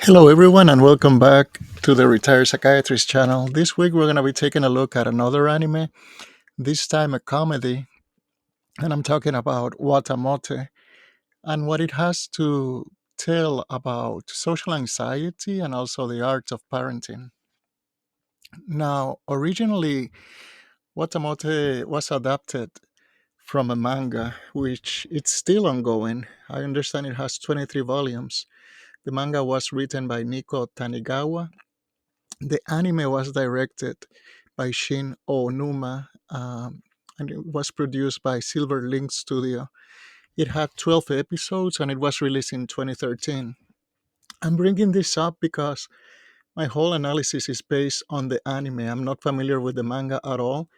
Hello, everyone, and welcome back to the Retired Psychiatrist channel. This week, we're going to be taking a look at another anime, this time a comedy, and I'm talking about Watamote and what it has to tell about social anxiety and also the art of parenting. Now, originally, Watamote was adapted from a manga, which it's still ongoing. I understand it has 23 volumes. The manga was written by Nico Tanigawa. The anime was directed by Shin Onuma, and it was produced by Silver Link Studio. It had 12 episodes and it was released in 2013. I'm bringing this up because my whole analysis is based on the anime. I'm not familiar with the manga at all,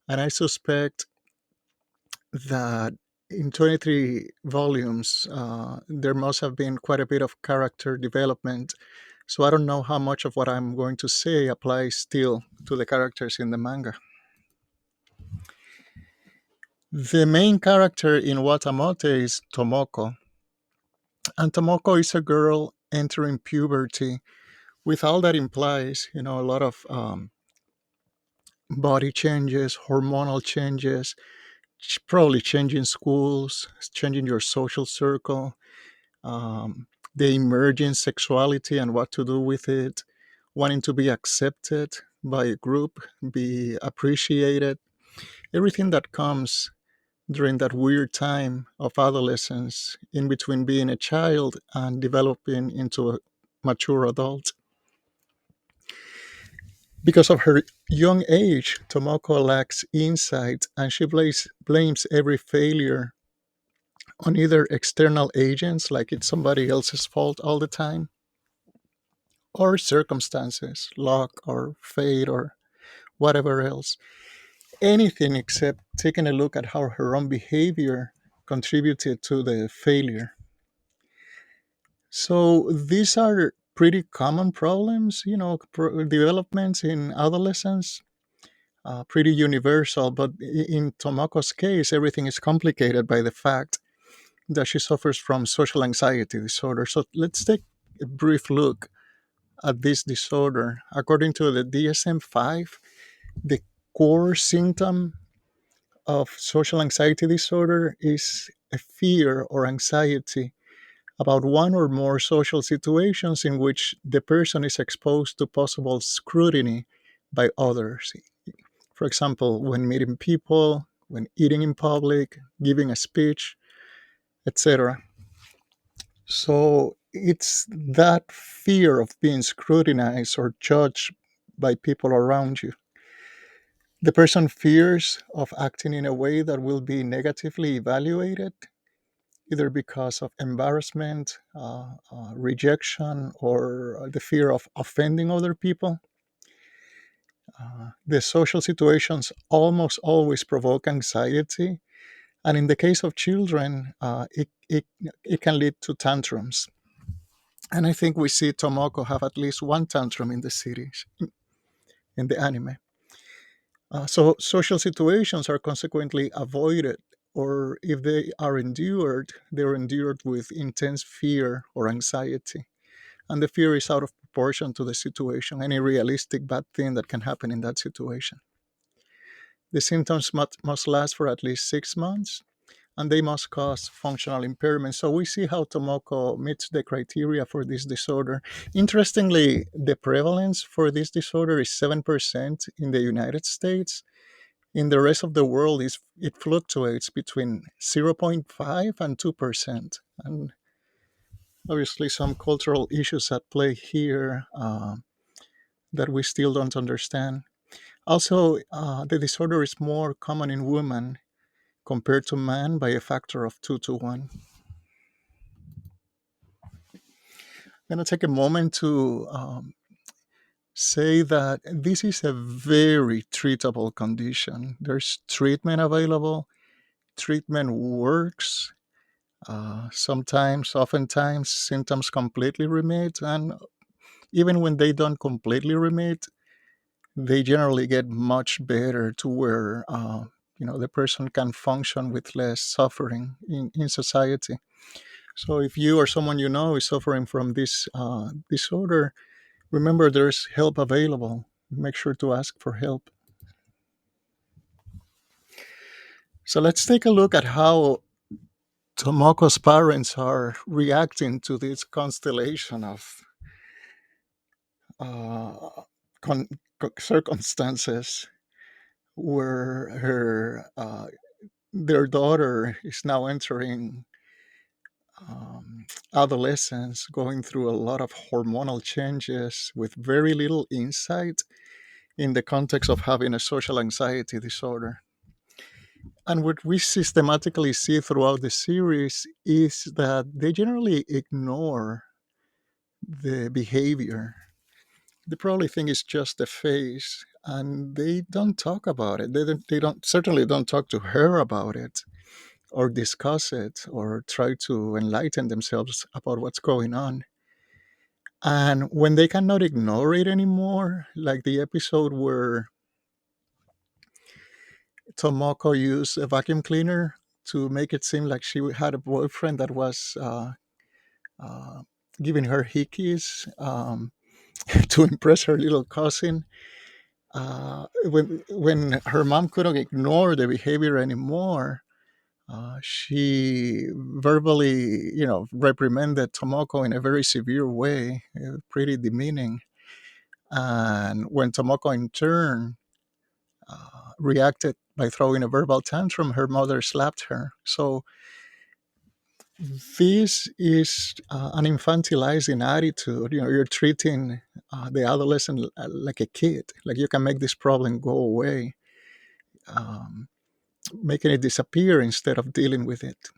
and I suspect that in 23 volumes, there must have been quite a bit of character development. So I don't know how much of what I'm going to say applies still to the characters in the manga. The main character in Watamote is Tomoko, and Tomoko is a girl entering puberty with all that implies, a lot of body changes, hormonal changes, probably changing schools, changing your social circle, the emerging sexuality and what to do with it, wanting to be accepted by a group, be appreciated, everything that comes during that weird time of adolescence in between being a child and developing into a mature adult. Because of her young age, Tomoko lacks insight and she blames every failure on either external agents, like it's somebody else's fault all the time, or circumstances, luck or fate or whatever else. Anything except taking a look at how her own behavior contributed to the failure. So these are pretty common problems, developments in adolescence, pretty universal. But in Tomoko's case, everything is complicated by the fact that she suffers from social anxiety disorder. So let's take a brief look at this disorder. According to the DSM 5, the core symptom of social anxiety disorder is a fear or anxiety about one or more social situations in which the person is exposed to possible scrutiny by others. For example, when meeting people, when eating in public, giving a speech, etc. So it's that fear of being scrutinized or judged by people around you. The person fears of acting in a way that will be negatively evaluated, either because of embarrassment, rejection, or the fear of offending other people. The social situations almost always provoke anxiety, and in the case of children, it can lead to tantrums. And I think we see Tomoko have at least one tantrum in the series, in the anime. So social situations are consequently avoided, or if they are endured, they're endured with intense fear or anxiety. And the fear is out of proportion to the situation, any realistic bad thing that can happen in that situation. The symptoms must last for at least 6 months, and they must cause functional impairment. So we see how Tomoko meets the criteria for this disorder. Interestingly, the prevalence for this disorder is 7% in the United States. In the rest of the world, it fluctuates between zero point 0.5 and 2%. And obviously, some cultural issues at play here that we still don't understand. Also, the disorder is more common in women compared to men by a factor of 2 to 1. I'm going to take a moment to say that this is a very treatable condition. There's treatment available, treatment works. Sometimes, oftentimes, symptoms completely remit, and even when they don't completely remit, they generally get much better to where the person can function with less suffering in society. So if you or someone you know is suffering from this disorder, remember there's help available. Make sure to ask for help. So let's take a look at how Tomoko's parents are reacting to this constellation of uh, con- circumstances where their daughter is now entering adolescence, going through a lot of hormonal changes with very little insight in the context of having a social anxiety disorder. And what we systematically see throughout the series is that they generally ignore the behavior. They probably think it's just a phase, and they don't talk about it. They don't certainly don't talk to her about it, or discuss it, or try to enlighten themselves about what's going on. And when they cannot ignore it anymore, like the episode where Tomoko used a vacuum cleaner to make it seem like she had a boyfriend that was uh, giving her hickeys to impress her little cousin. When her mom couldn't ignore the behavior anymore, she verbally, reprimanded Tomoko in a very severe way, pretty demeaning. And when Tomoko, in turn, reacted by throwing a verbal tantrum, her mother slapped her. So this is an infantilizing attitude. You're treating the adolescent like a kid, like you can make this problem go away, um, making it disappear instead of dealing with it.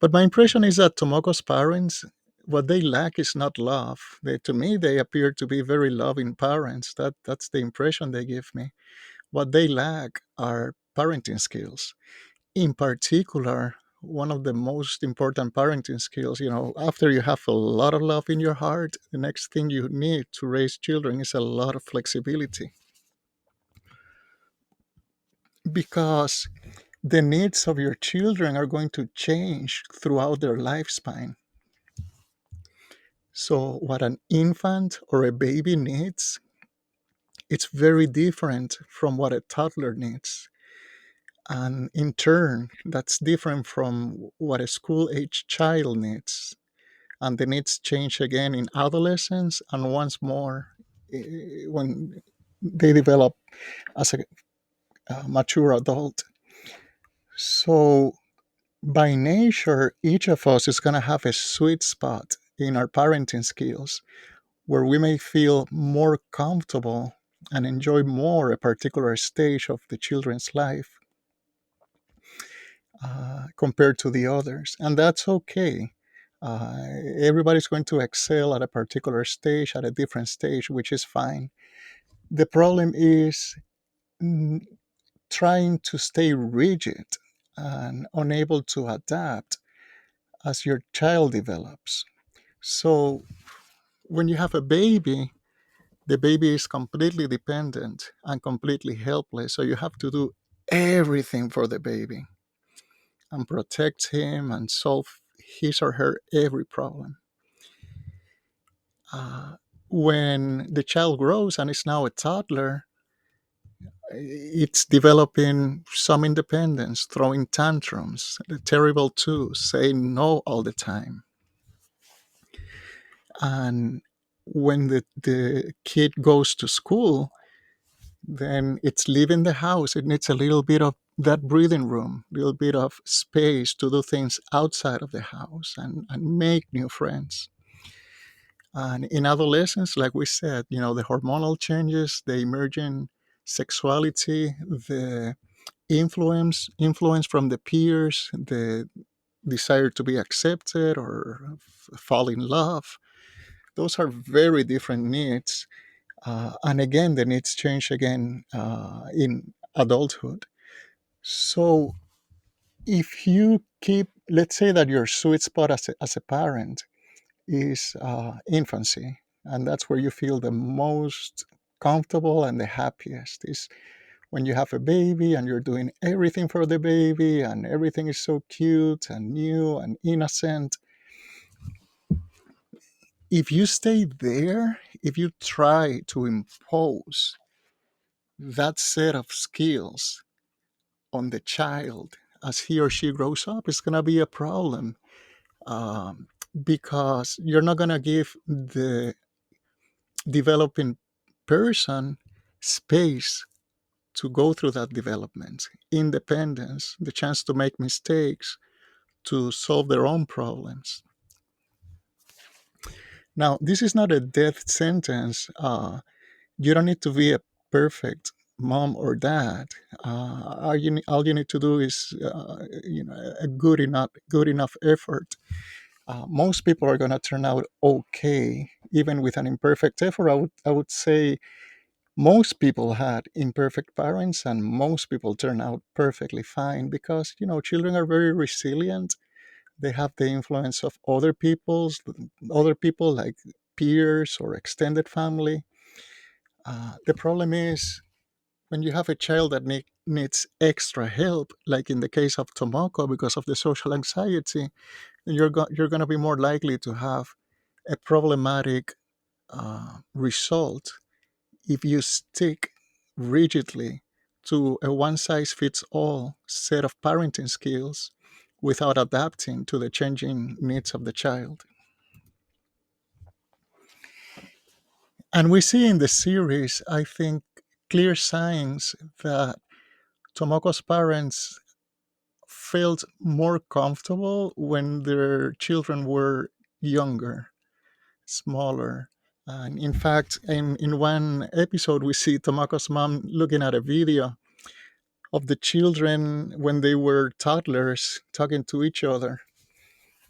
But my impression is that Tomoko's parents, what they lack is not love. To me, they appear to be very loving parents. That's the impression they give me. What they lack are parenting skills. In particular, one of the most important parenting skills, after you have a lot of love in your heart, the next thing you need to raise children is a lot of flexibility, because the needs of your children are going to change throughout their lifespan. So, what an infant or a baby needs, it's very different from what a toddler needs. And in turn, that's different from what a school age child needs. And the needs change again in adolescence, and once more when they develop as a mature adult. So, by nature, each of us is going to have a sweet spot in our parenting skills where we may feel more comfortable and enjoy more a particular stage of the children's life compared to the others. And that's okay. Uh, Everybody's going to excel at a particular stage, at a different stage, which is fine. The problem is mm, trying to stay rigid and unable to adapt as your child develops. So, when you have a baby, the baby is completely dependent and completely helpless. So, you have to do everything for the baby and protect him and solve his or her every problem. Uh, when the child grows and is now a toddler, it's developing some independence, throwing tantrums, the terrible twos, saying no all the time. And when the kid goes to school, then it's leaving the house. It needs a little bit of that breathing room, a little bit of space to do things outside of the house and make new friends. And in adolescence, like we said, the hormonal changes, the emerging sexuality, the influence from the peers, the desire to be accepted or fall in love. Those are very different needs. And again, the needs change again in adulthood. So if you keep, let's say that your sweet spot as a parent is infancy, and that's where you feel the most comfortable and the happiest, is when you have a baby and you're doing everything for the baby and everything is so cute and new and innocent. If you stay there, if you try to impose that set of skills on the child as he or she grows up, it's going to be a problem, um, because you're not going to give the developing person space to go through that development, independence, the chance to make mistakes, to solve their own problems. Now, this is not a death sentence. You don't need to be a perfect mom or dad. All you need to do is, a good enough effort. Most people are going to turn out okay, even with an imperfect effort. I would say most people had imperfect parents, and most people turn out perfectly fine because children are very resilient. They have the influence of other people like peers or extended family. The problem is when you have a child that needs extra help, like in the case of Tomoko, because of the social anxiety, you're going to be more likely to have a problematic result if you stick rigidly to a one size fits all set of parenting skills without adapting to the changing needs of the child. And we see in the series, I think, clear signs that Tomoko's parents felt more comfortable when their children were younger, smaller. And in fact, in one episode, we see Tomoko's mom looking at a video of the children when they were toddlers talking to each other.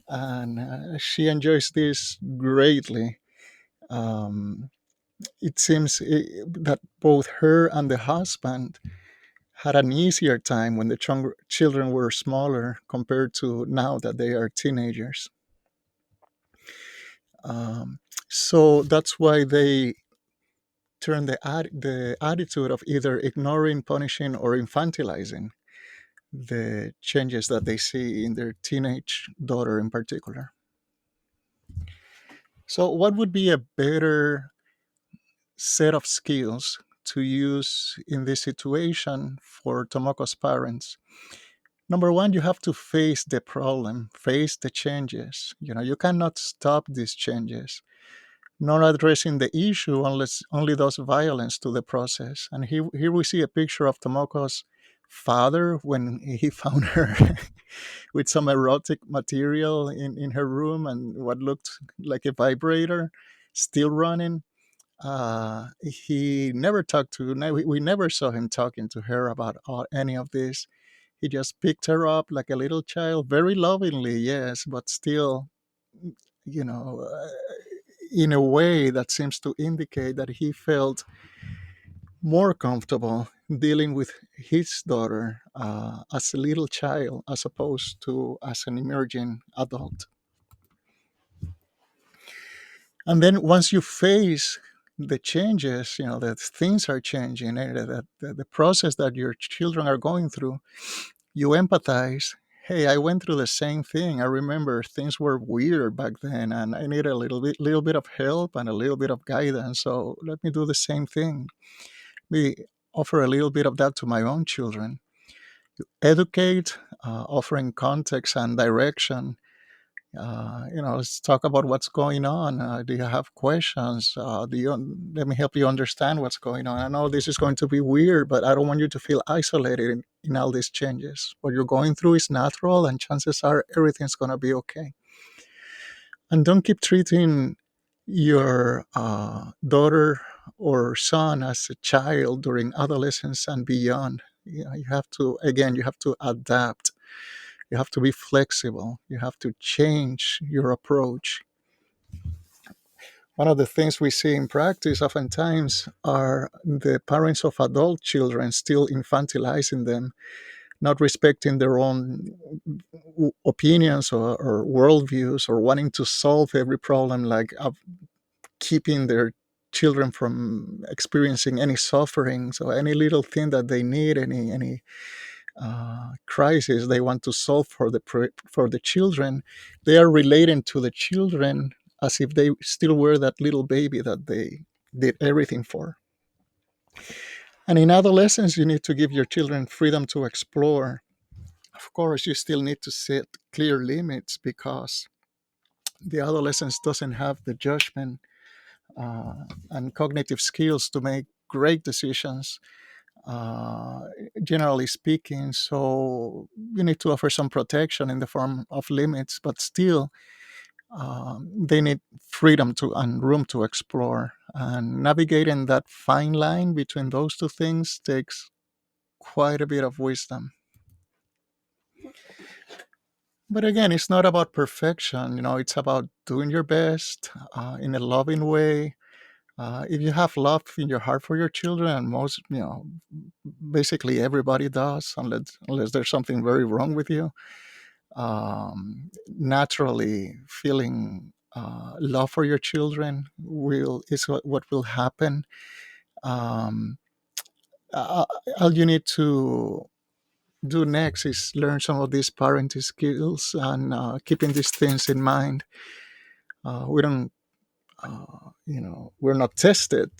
And she enjoys this greatly. Um, it seems that both her and the husband had an easier time when the children were smaller compared to now that they are teenagers. Um, so that's why they turn the attitude of either ignoring, punishing, or infantilizing the changes that they see in their teenage daughter in particular. So, what would be a better set of skills to use in this situation for Tomoko's parents? Number one, you have to face the problem, face the changes. You cannot stop these changes. Not addressing the issue unless only does violence to the process. And here we see a picture of Tomoko's father when he found her with some erotic material in her room and what looked like a vibrator still running. He never talked to, we never saw him talking to her about any of this. He just picked her up like a little child, very lovingly, yes, but still, you know, uh, in a way that seems to indicate that he felt more comfortable dealing with his daughter as a little child as opposed to as an emerging adult. And then once you face the changes, that things are changing, that the process that your children are going through, you empathize. Hey, I went through the same thing. I remember things were weird back then, and I need a little bit of help and a little bit of guidance. So let me do the same thing. We offer a little bit of that to my own children. Educate, offering context and direction. Let's talk about what's going on. Do you have questions? Let me help you understand what's going on. I know this is going to be weird, but I don't want you to feel isolated in all these changes. What you're going through is natural, and chances are everything's going to be okay. And don't keep treating your daughter or son as a child during adolescence and beyond. You have to, again, you have to adapt. You have to be flexible. You have to change your approach. One of the things we see in practice oftentimes are the parents of adult children still infantilizing them, not respecting their own opinions or worldviews, or wanting to solve every problem, like keeping their children from experiencing any suffering. So any little thing that they need, any crisis they want to solve for the children, they are relating to the children as if they still were that little baby that they did everything for. And in adolescence, you need to give your children freedom to explore. Of course, you still need to set clear limits because the adolescence doesn't have the judgment and cognitive skills to make great decisions, uh, generally speaking. So you need to offer some protection in the form of limits, but still, they need freedom to and room to explore. And navigating that fine line between those two things takes quite a bit of wisdom. But again, it's not about perfection. It's about doing your best in a loving way. If you have love in your heart for your children, and basically everybody does, unless there's something very wrong with you, naturally feeling love for your children what will happen. Um, uh, all you need to do next is learn some of these parenting skills and keeping these things in mind. We don't, we're not tested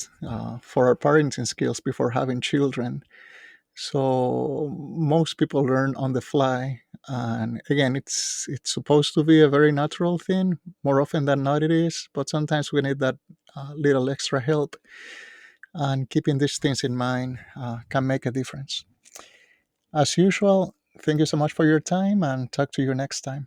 for our parenting skills before having children. So most people learn on the fly, and again, it's supposed to be a very natural thing. More often than not, it is. But sometimes we need that little extra help, and keeping these things in mind can make a difference. As usual, thank you so much for your time, and talk to you next time.